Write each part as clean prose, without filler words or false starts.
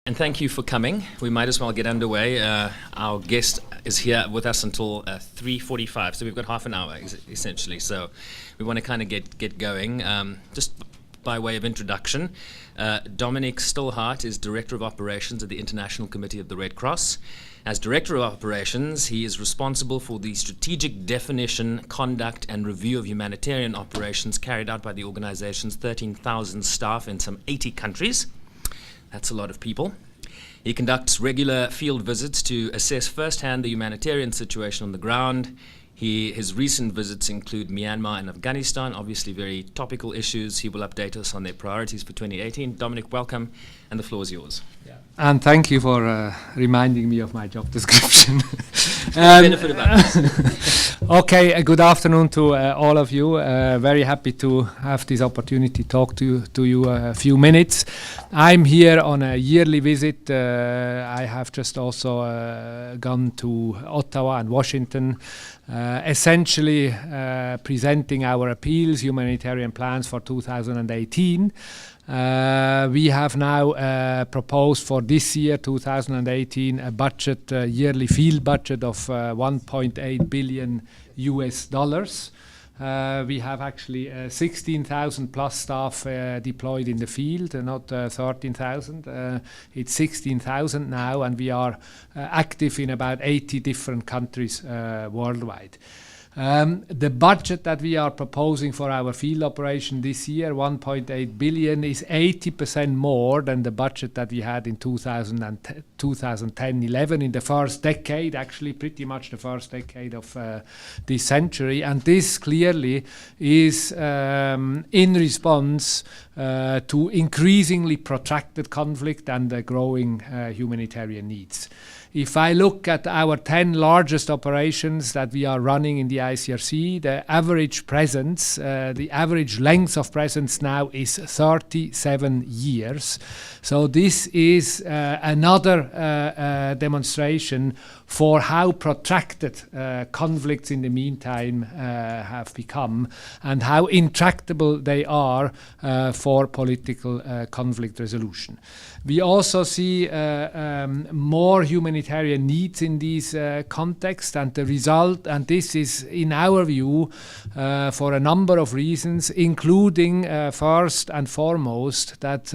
And thank you for coming. We might as well get underway. Our guest is here with us until 3:45, so we've got half an hour essentially. So we want to kind of get going. Just by way of introduction, Dominik Stillhart is Director of Operations at the International Committee of the Red Cross. As Director of Operations, he is responsible for the strategic definition, conduct, and review of humanitarian operations carried out by the organization's 13,000 staff in some 80 countries. That's a lot of people. He conducts regular field visits to assess firsthand the humanitarian situation on the ground. His recent visits include Myanmar and Afghanistan, obviously very topical issues. He will update us on their priorities for 2018. Dominik, welcome, and the floor is yours. Yeah. And thank you for reminding me of my job description. Benefit about this. Okay, good afternoon to all of you. Very happy to have this opportunity to talk to you a few minutes. I'm here on a yearly visit. I have just also gone to Ottawa and Washington, essentially presenting our appeals, humanitarian plans for 2018. We have now proposed for this year, 2018, a budget, yearly field budget of $1.8 billion US dollars. We have actually 16,000 plus staff deployed in the field, not 13,000. It's 16,000 now, and we are active in about 80 different countries worldwide. The budget that we are proposing for our field operation this year, 1.8 billion, is 80% more than the budget that we had in 2010-11, in the first decade, actually pretty much the first decade of this century. And this clearly is in response to increasingly protracted conflict and the growing humanitarian needs. If I look at our 10 largest operations that we are running in the ICRC, the average presence, the average length of presence now is 37 years. So this is another demonstration for how protracted conflicts in the meantime have become and how intractable they are for political conflict resolution. We also see more humanitarian needs in these contexts, and the result, and this is in our view for a number of reasons, including first and foremost that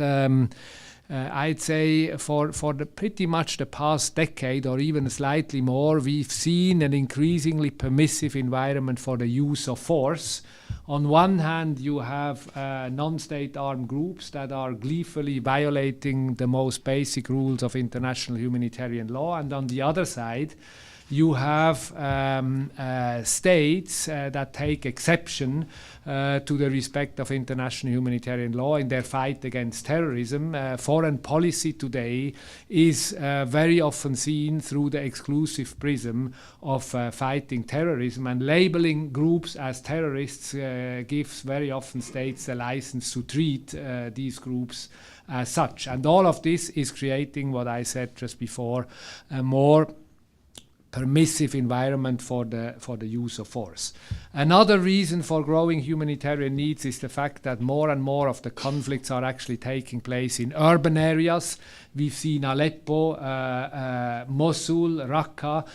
I'd say for the pretty much the past decade or even slightly more, we've seen an increasingly permissive environment for the use of force. On one hand, you have non-state armed groups that are gleefully violating the most basic rules of international humanitarian law, and on the other side, you have states that take exception to the respect of international humanitarian law in their fight against terrorism. Foreign policy today is very often seen through the exclusive prism of fighting terrorism, and labeling groups as terrorists gives very often states a license to treat these groups as such. And all of this is creating what I said just before, a more permissive environment for the use of force. Another reason for growing humanitarian needs is the fact that more and more of the conflicts are actually taking place in urban areas. We've seen Aleppo, Mosul, Raqqa,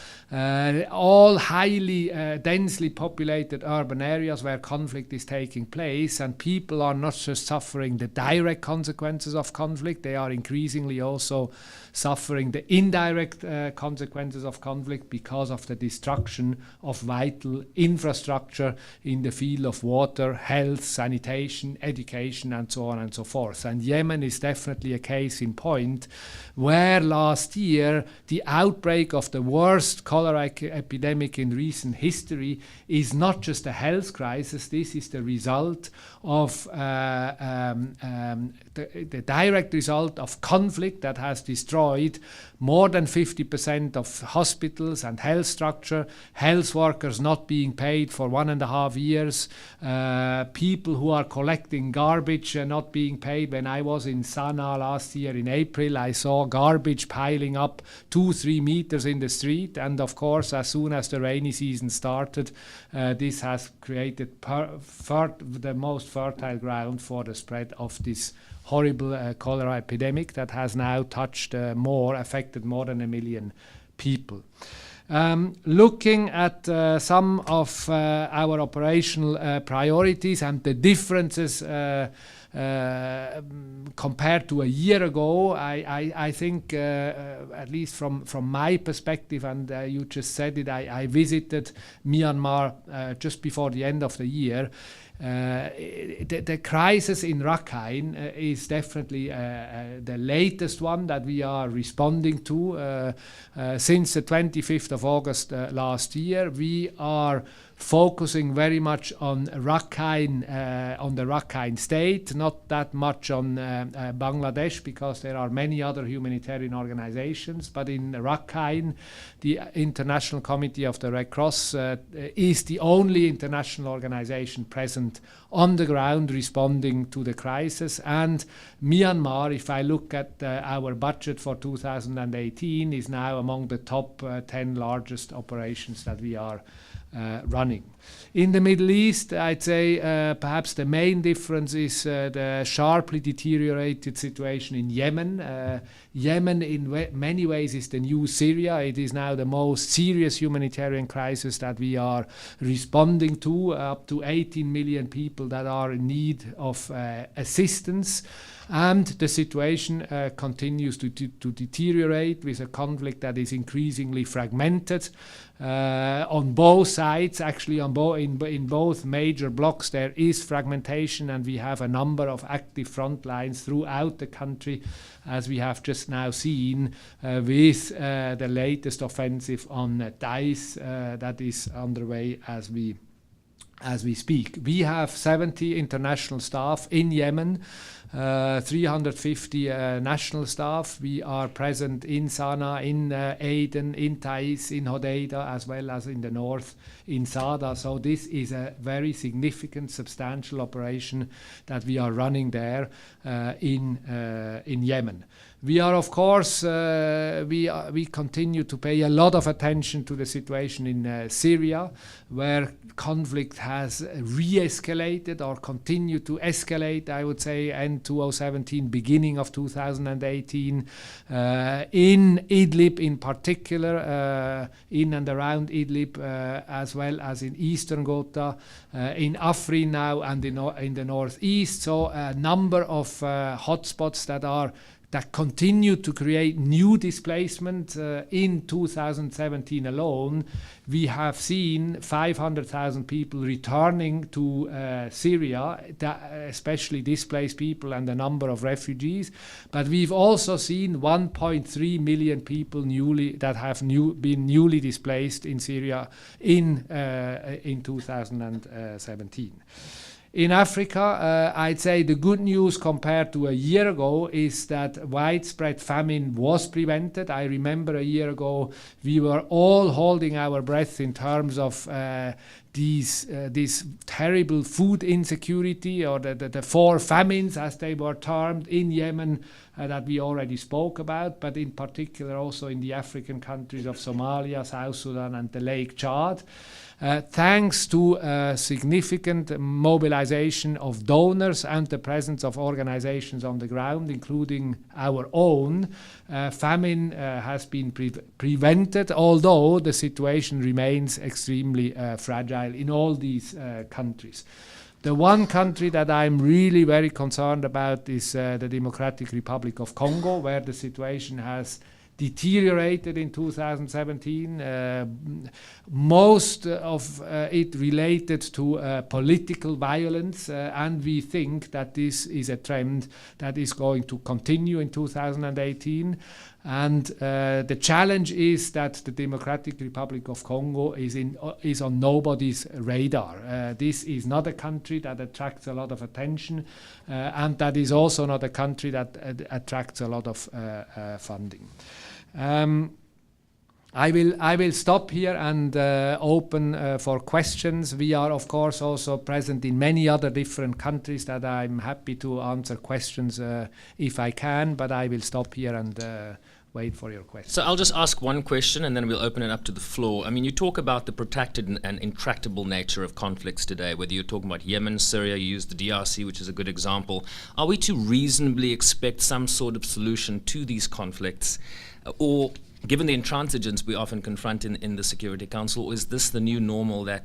all highly densely populated urban areas where conflict is taking place, and people are not just suffering the direct consequences of conflict, they are increasingly also suffering the indirect consequences of conflict because of the destruction of vital infrastructure in the field of water, health, sanitation, education, and so on and so forth. And Yemen is definitely a case in point, where last year the outbreak of the worst cholera epidemic in recent history is not just a health crisis. This is the result of the direct result of conflict that has destroyed more than 50% of hospitals and health structure, health workers not being paid for 1.5 years, people who are collecting garbage not being paid. When I was in Sana'a last year in April, I saw garbage piling up 2-3 meters in the street, and of course as soon as the rainy season started, this has created the most fertile ground for the spread of this horrible cholera epidemic that has now affected more than 1 million people. Looking at some of our operational priorities and the differences compared to a year ago, I think, at least from my perspective, and you just said it, I visited Myanmar just before the end of the year. The crisis in Rakhine is definitely the latest one that we are responding to. Since the 25th of August last year, we are focusing very much on Rakhine, on the Rakhine state, not that much on Bangladesh, because there are many other humanitarian organizations. But in Rakhine, the International Committee of the Red Cross is the only international organization present on the ground responding to the crisis. And Myanmar, if I look at our budget for 2018, is now among the top 10 largest operations that we are running. In the Middle East, I'd say perhaps the main difference is the sharply deteriorated situation in Yemen. Yemen in many ways is the new Syria. It is now the most serious humanitarian crisis that we are responding to, up to 18 million people that are in need of assistance. And the situation continues to deteriorate, with a conflict that is increasingly fragmented on both sides. Actually, in both major blocks there is fragmentation, and we have a number of active front lines throughout the country, as we have just now seen with the latest offensive on Taiz that is underway as we speak. We have 70 international staff in Yemen, 350 national staff. We are present in Sana'a, in Aden, in Taiz, in Hodeidah, as well as in the north in Sada. So this is a very significant, substantial operation that we are running there in Yemen. We are, of course, we continue to pay a lot of attention to the situation in Syria, where conflict has re-escalated or continued to escalate, I would say, end 2017, beginning of 2018. In Idlib in particular, in and around Idlib, as well as in eastern Ghouta, in Afrin now, and in the northeast. So a number of hotspots that continue to create new displacement. In 2017 alone, we have seen 500,000 people returning to Syria, especially displaced people and a number of refugees. But we've also seen 1.3 million people that have been newly displaced in Syria in 2017. In Africa, I'd say the good news compared to a year ago is that widespread famine was prevented. I remember a year ago we were all holding our breath in terms of this terrible food insecurity, or the four famines, as they were termed, in Yemen that we already spoke about, but in particular also in the African countries of Somalia, South Sudan, and the Lake Chad. Thanks to significant mobilization of donors and the presence of organizations on the ground, including our own, famine has been prevented, although the situation remains extremely fragile in all these countries. The one country that I'm really very concerned about is the Democratic Republic of Congo, where the situation has deteriorated in 2017. Most of it related to political violence, and we think that this is a trend that is going to continue in 2018. And the challenge is that the Democratic Republic of Congo is on nobody's radar. This is not a country that attracts a lot of attention, and that is also not a country that attracts a lot of funding. I will stop here and open for questions. We are, of course, also present in many other different countries that I'm happy to answer questions if I can, but I will stop here and wait for your question. So I'll just ask one question and then we'll open it up to the floor. I mean, you talk about the protracted and intractable nature of conflicts today, whether you're talking about Yemen, Syria, you use the DRC, which is a good example. Are we to reasonably expect some sort of solution to these conflicts? Or, given the intransigence we often confront in the Security Council, is this the new normal that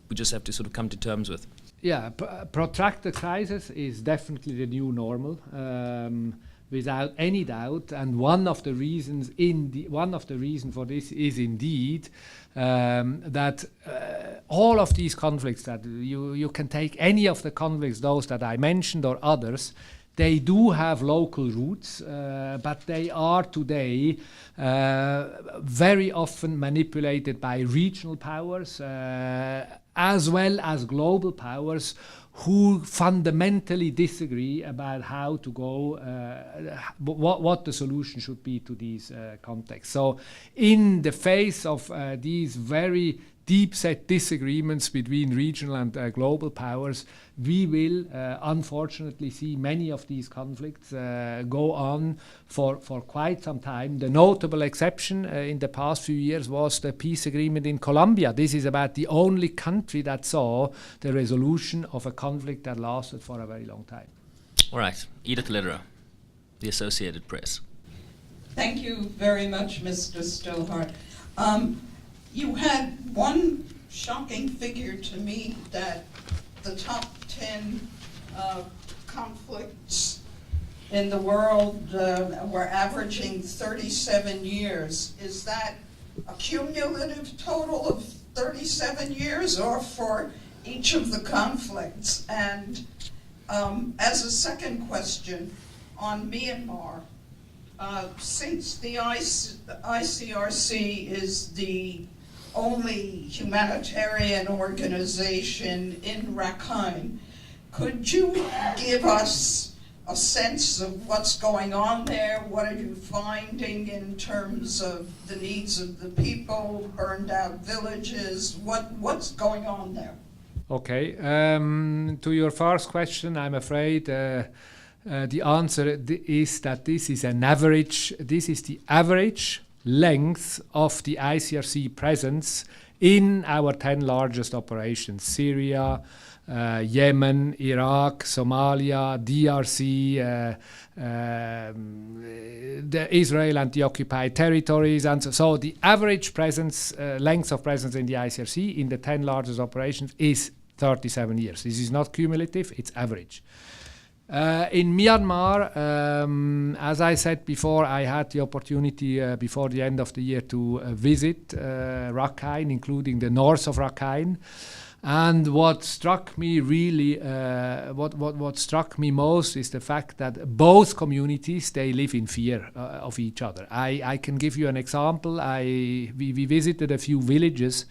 we just have to sort of come to terms with? Yeah, protracted crisis is definitely the new normal, without any doubt. And one of the reasons for this is indeed that all of these conflicts, that you can take any of the conflicts, those that I mentioned or others, they do have local roots, but they are today very often manipulated by regional powers as well as global powers who fundamentally disagree about how to go, what the solution should be to these contexts. So in the face of these very deep-set disagreements between regional and global powers, we will unfortunately see many of these conflicts go on for quite some time. The notable exception in the past few years was the peace agreement in Colombia. This is about the only country that saw the resolution of a conflict that lasted for a very long time. All right, Edith Lederer, the Associated Press. Thank you very much, Mr. Stillhart. You had one shocking figure to me, that the top 10 conflicts in the world were averaging 37 years. Is that a cumulative total of 37 years or for each of the conflicts? And as a second question, on Myanmar, since the ICRC is the only humanitarian organization in Rakhine, could you give us a sense of what's going on there? What are you finding in terms of the needs of the people, burned out villages? What's going on there? Okay, to your first question, I'm afraid the answer is that this is an average. This is the average length of the ICRC presence in our 10 largest operations: Syria, Yemen, Iraq, Somalia, DRC, the Israel and the occupied territories. And so the average presence, length of presence in the ICRC in the 10 largest operations is 37 years. This is not cumulative, it's average. In Myanmar, as I said before, I had the opportunity before the end of the year to visit Rakhine, including the north of Rakhine. And what struck me really, what struck me most is the fact that both communities, they live in fear of each other. I can give you an example. We visited a few villages.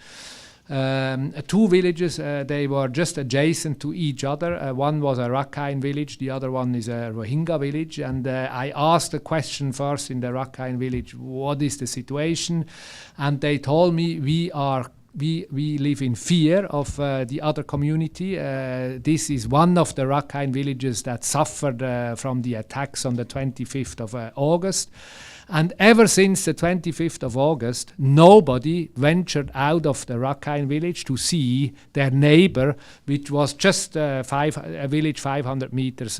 Two villages, they were just adjacent to each other. One was a Rakhine village, the other one is a Rohingya village. And I asked the question first in the Rakhine village, what is the situation? And they told me, we live in fear of the other community. This is one of the Rakhine villages that suffered from the attacks on the 25th of August. And ever since the 25th of August, nobody ventured out of the Rakhine village to see their neighbor, which was just a village 500 meters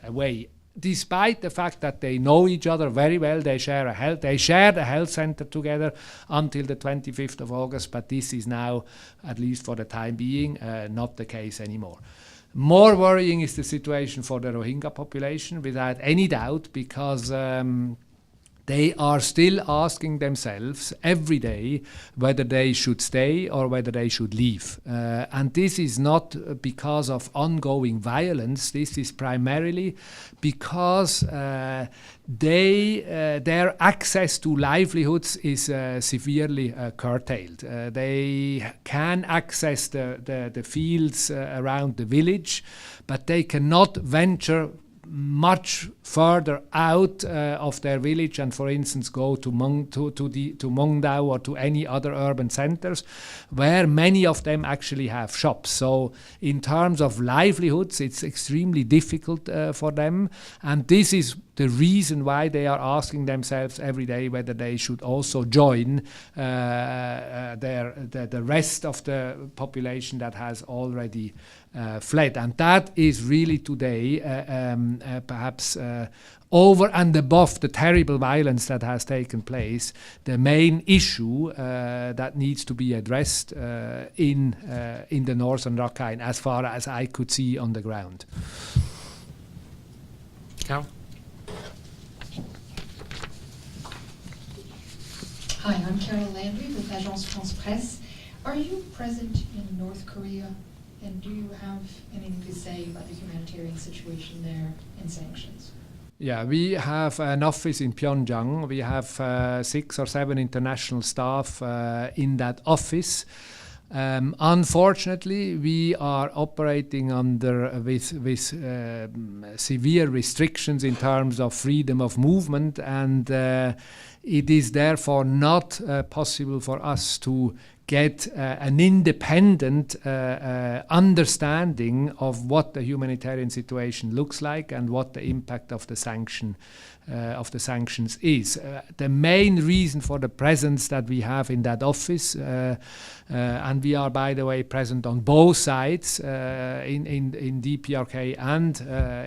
away. Despite the fact that they know each other very well, they shared a health center together until the 25th of August, but this is now, at least for the time being, not the case anymore. More worrying is the situation for the Rohingya population, without any doubt, because they are still asking themselves every day whether they should stay or whether they should leave. And this is not because of ongoing violence. This is primarily because their access to livelihoods is severely curtailed. They can access the fields around the village, but they cannot venture much further out of their village and, for instance, go to Mongdao or to any other urban centers, where many of them actually have shops. So in terms of livelihoods, it's extremely difficult for them, and this is the reason why they are asking themselves every day whether they should also join the rest of the population that has already fled. And that is really today perhaps over and above the terrible violence that has taken place, the main issue that needs to be addressed in the northern Rakhine, as far as I could see on the ground. Carol? Hi, I'm Carol Landry with Agence France Presse. Are you present in North Korea, and do you have anything to say about the humanitarian situation there and sanctions? Yeah, we have an office in Pyongyang. We have 6 or 7 international staff in that office. Unfortunately, we are operating with severe restrictions in terms of freedom of movement, and it is therefore not possible for us to get an independent understanding of what the humanitarian situation looks like and what the impact of the sanctions is. The main reason for the presence that we have in that office, and we are, by the way, present on both sides in DPRK and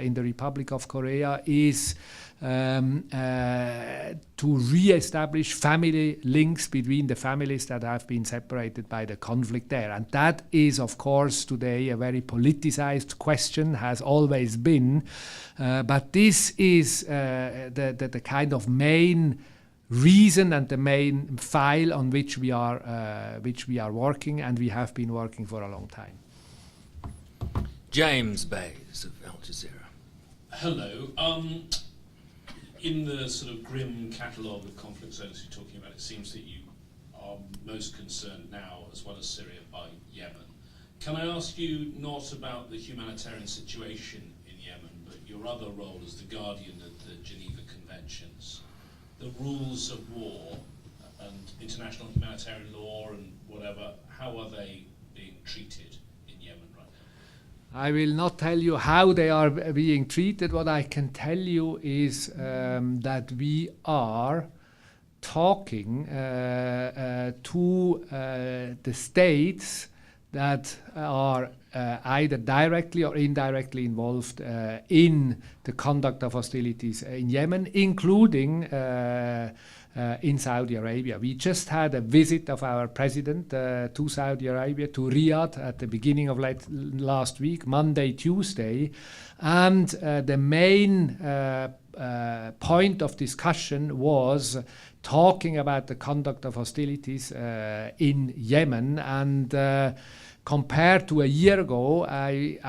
in the Republic of Korea, is to re-establish family links between the families that have been separated by the conflict there. And that is, of course, today a very politicized question, has always been. But this is the kind of main reason and the main file on which we are working, and we have been working for a long time. James Bays of Al Jazeera. Hello. In the sort of grim catalogue of conflict zones you're talking about, it seems that you are most concerned now, as well as Syria, by Yemen. Can I ask you not about the humanitarian situation in Yemen, but your other role as the guardian of the Geneva Conventions? The rules of war and international humanitarian law and whatever, how are they being treated in Yemen right now? I will not tell you how they are being treated. What I can tell you is that we are talking to the states that are either directly or indirectly involved in the conduct of hostilities in Yemen, including in Saudi Arabia. We just had a visit of our president to Saudi Arabia, to Riyadh, at the beginning of last week, Monday, Tuesday, and the main point of discussion was talking about the conduct of hostilities in Yemen. And compared to a year ago, I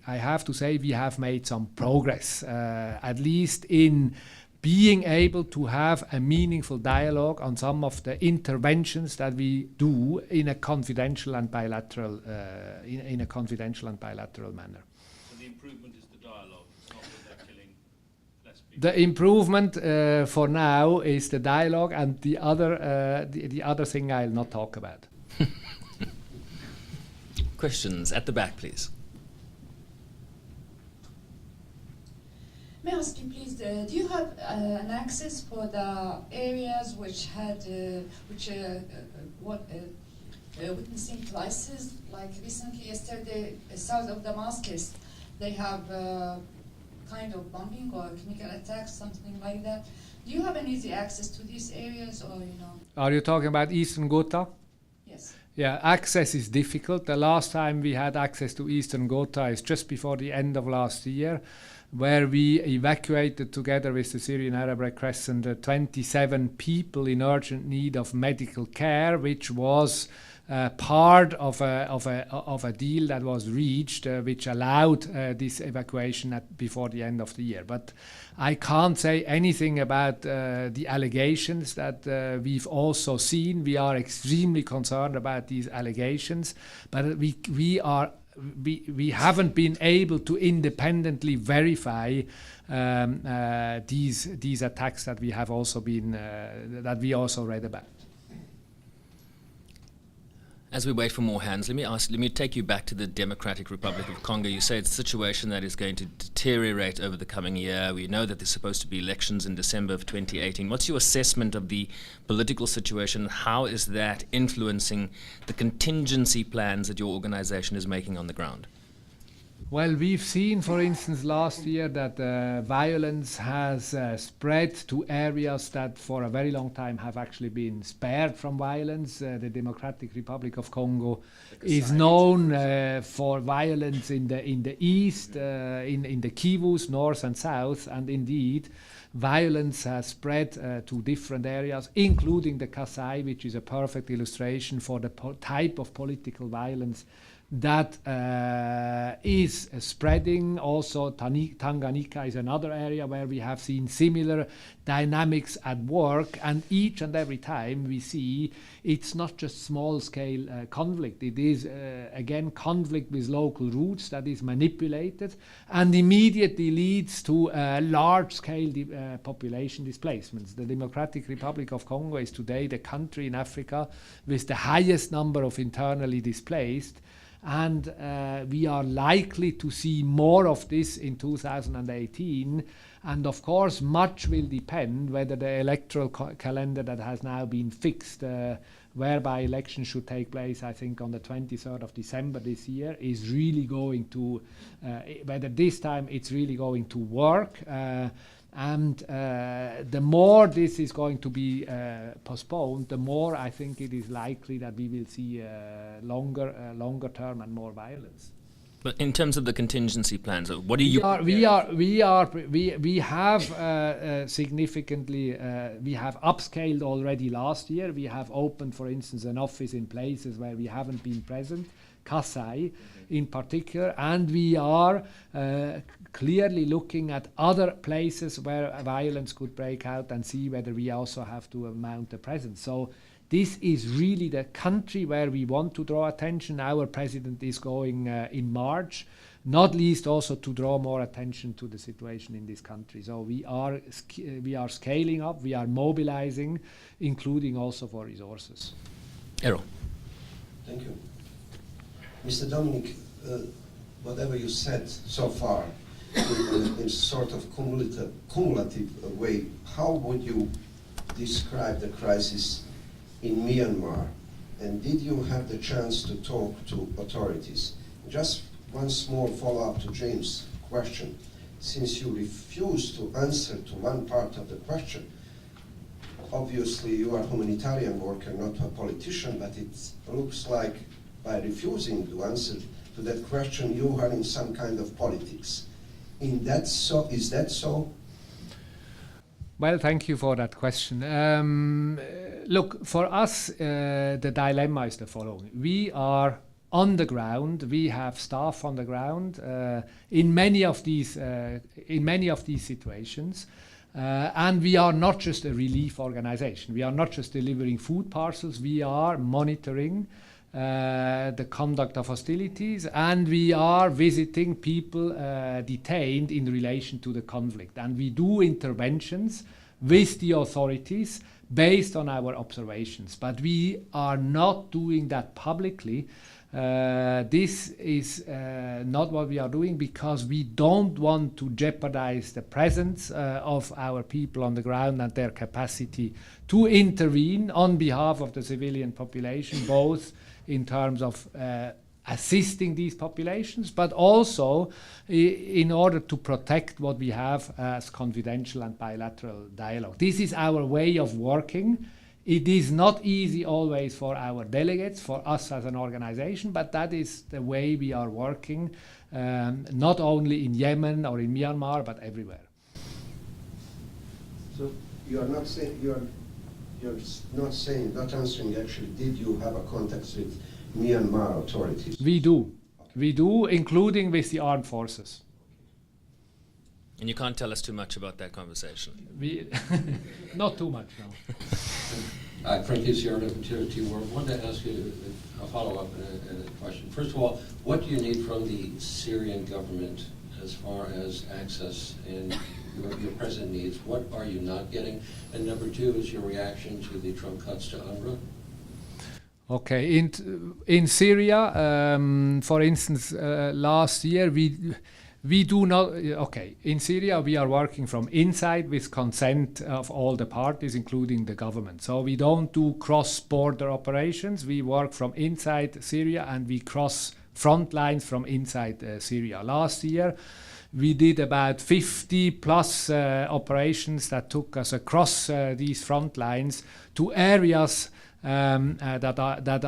have to say we have made some progress, at least in being able to have a meaningful dialogue on some of the interventions that we do in a confidential and bilateral manner. So the improvement is the dialogue, it's not that they're killing less people? The improvement for now is the dialogue, and the other thing I'll not talk about. Questions at the back, please. May I ask you, please, do you have an access for the areas which had witnessing crisis? Like recently, yesterday, south of Damascus, they have kind of bombing or chemical attacks, something like that. Do you have an easy access to these areas, or Are you talking about Eastern Ghouta? Yes. Yeah, access is difficult. The last time we had access to Eastern Ghouta is just before the end of last year, where we evacuated together with the Syrian Arab Red Crescent 27 people in urgent need of medical care, which was part of a deal that was reached, which allowed this evacuation before the end of the year. But I can't say anything about the allegations that we've also seen. We are extremely concerned about these allegations, but we are we haven't been able to independently verify these attacks that we have also been that we also read about. As we wait for more hands, let me take you back to the Democratic Republic of Congo. You say it's a situation that is going to deteriorate over the coming year. We know that there's supposed to be elections in December of 2018. What's your assessment of the political situation? How is that influencing the contingency plans that your organization is making on the ground? Well, we've seen, for instance, last year that violence has spread to areas that for a very long time have actually been spared from violence. The Democratic Republic of Congo is known for violence in the east, in the Kivus, north and south, and indeed violence has spread to different areas, including the Kasai, which is a perfect illustration for the type of political violence that is spreading. Also, Tanganyika is another area where we have seen similar dynamics at work, and each and every time we see it's not just small-scale conflict. It is, again, conflict with local roots that is manipulated and immediately leads to large-scale population displacements. The Democratic Republic of Congo is today the country in Africa with the highest number of internally displaced, and we are likely to see more of this in 2018. And of course, much will depend whether the electoral calendar that has now been fixed, whereby elections should take place, I think, on the 23rd of December this year, is really going to, whether this time it's really going to work. And the more this is going to be postponed, the more I think it is likely that we will see longer term and more violence. But in terms of the contingency plans, what do you? We have significantly. We have upscaled already last year. We have opened, for instance, an office in places where we haven't been present, Kasai in particular, and we are clearly looking at other places where violence could break out and see whether we also have to mount a presence. So this is really the country where we want to draw attention. Our president is going in March, not least also to draw more attention to the situation in this country. So we are scaling up, we are mobilizing, including also for resources. Errol. Thank you. Mr. Dominik, whatever you said so far, in sort of cumulative way, how would you describe the crisis in Myanmar? And did you have the chance to talk to authorities? Just one small follow-up to James' question. Since you refused to answer to one part of the question, obviously you are a humanitarian worker, not a politician, but it looks like by refusing to answer to that question, you are in some kind of politics. Is that so? Well, thank you for that question. Look, for us, the dilemma is the following. We are on the ground. We have staff on the ground in many of these situations, and we are not just a relief organization. We are not just delivering food parcels. We are monitoring the conduct of hostilities, and we are visiting people detained in relation to the conflict. And we do interventions with the authorities based on our observations, but we are not doing that publicly. This is not what we are doing because we don't want to jeopardize the presence of our people on the ground and their capacity to intervene on behalf of the civilian population, both in terms of assisting these populations, but also in order to protect what we have as confidential and bilateral dialogue. This is our way of working. It is not easy always for our delegates, for us as an organization, but that is the way we are working, not only in Yemen or in Myanmar, but everywhere. So you are not saying, not answering actually, did you have a contact with Myanmar authorities? We do. We do, including with the armed forces. And you can't tell us too much about that conversation. We not too much now. Frank Isiardo from TRT World. I wanted to ask you a follow-up and a question. First of all, what do you need from the Syrian government as far as access and your present needs? What are you not getting? And number two is your reaction to the Trump cuts to UNRWA. Okay, in Syria, for instance, last year we do not, okay, in Syria we are working from inside with consent of all the parties, including the government. So we don't do cross-border operations, we work from inside Syria and we cross front lines from inside Syria. Last year we did about 50 plus operations that took us across these front lines to areas that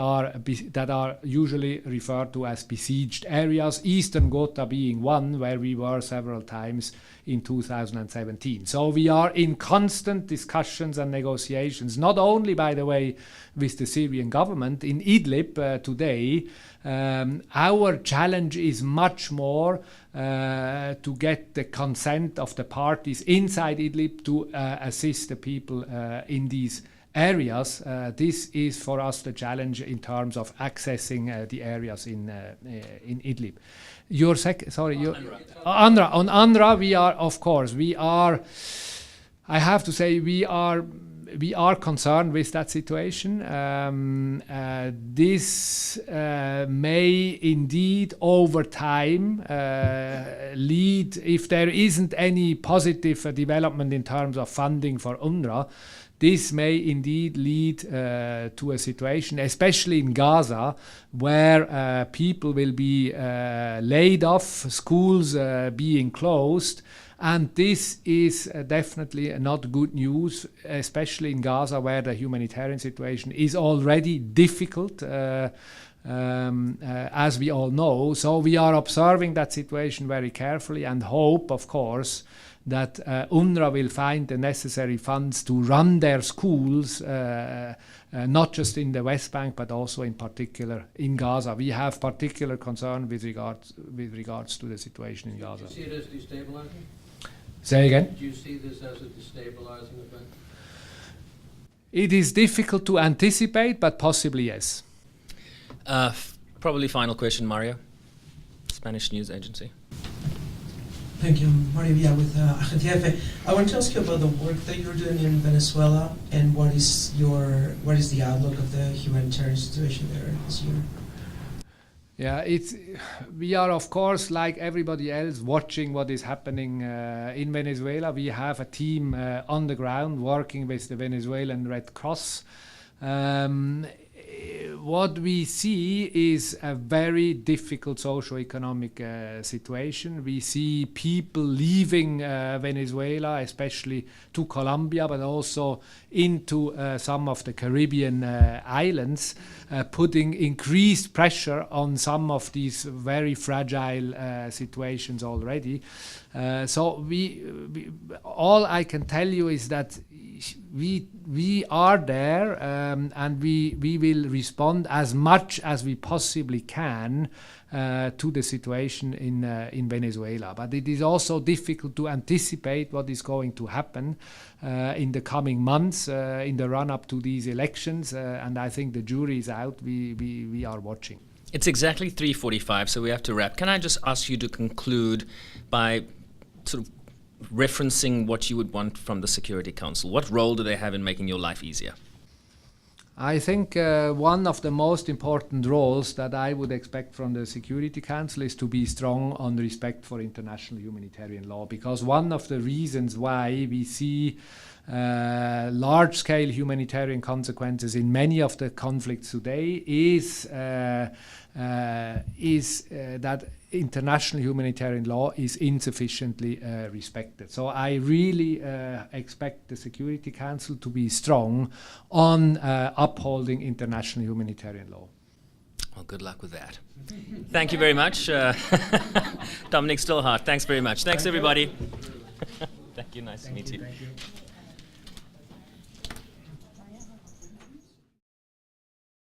are usually referred to as besieged areas, Eastern Ghouta being one, where we were several times in 2017. So we are in constant discussions and negotiations, not only, by the way, with the Syrian government. In Idlib today, our challenge is much more to get the consent of the parties inside Idlib to assist the people in these areas. This is for us the challenge in terms of accessing the areas in Idlib. Your UNRWA. On UNRWA, we are, of course, I have to say, we are concerned with that situation. This may indeed over time lead, if there isn't any positive development in terms of funding for UNRWA, this may indeed lead to a situation, especially in Gaza, where people will be laid off, schools being closed, and this is definitely not good news, especially in Gaza, where the humanitarian situation is already difficult, as we all know. So we are observing that situation very carefully and hope, of course, that UNRWA will find the necessary funds to run their schools, not just in the West Bank, but also in particular in Gaza. We have particular concern with regards to the situation in Gaza. Do you see it as destabilizing? Say again? Do you see this as a destabilizing event? It is difficult to anticipate, but possibly yes. Probably final question, Mario, Spanish News Agency. Thank you, Mario Villa with Agente. I want to ask you about the work that you're doing in Venezuela and what is the outlook of the humanitarian situation there this year? Yeah, we are, of course, like everybody else, watching what is happening in Venezuela. We have a team on the ground working with the Venezuelan Red Cross. What we see is a very difficult socio-economic situation. We see people leaving Venezuela, especially to Colombia, but also into some of the Caribbean islands, putting increased pressure on some of these very fragile situations already. So all I can tell you is that we are there, and we will respond as much as we possibly can to the situation in Venezuela. But it is also difficult to anticipate what is going to happen in the coming months, in the run-up to these elections, and I think the jury is out. We are watching. It's exactly 3:45, so we have to wrap. Can I just ask you to conclude by sort of referencing what you would want from the Security Council? What role do they have in making your life easier? I think one of the most important roles that I would expect from the Security Council is to be strong on respect for international humanitarian law, because one of the reasons why we see large-scale humanitarian consequences in many of the conflicts today is that international humanitarian law is insufficiently respected. So I really expect the Security Council to be strong on upholding international humanitarian law. Well, good luck with that. Thank you very much. Dominik Stillhart, thanks very much. Thanks, everybody. Thank you. Nice to meet you. Thank you.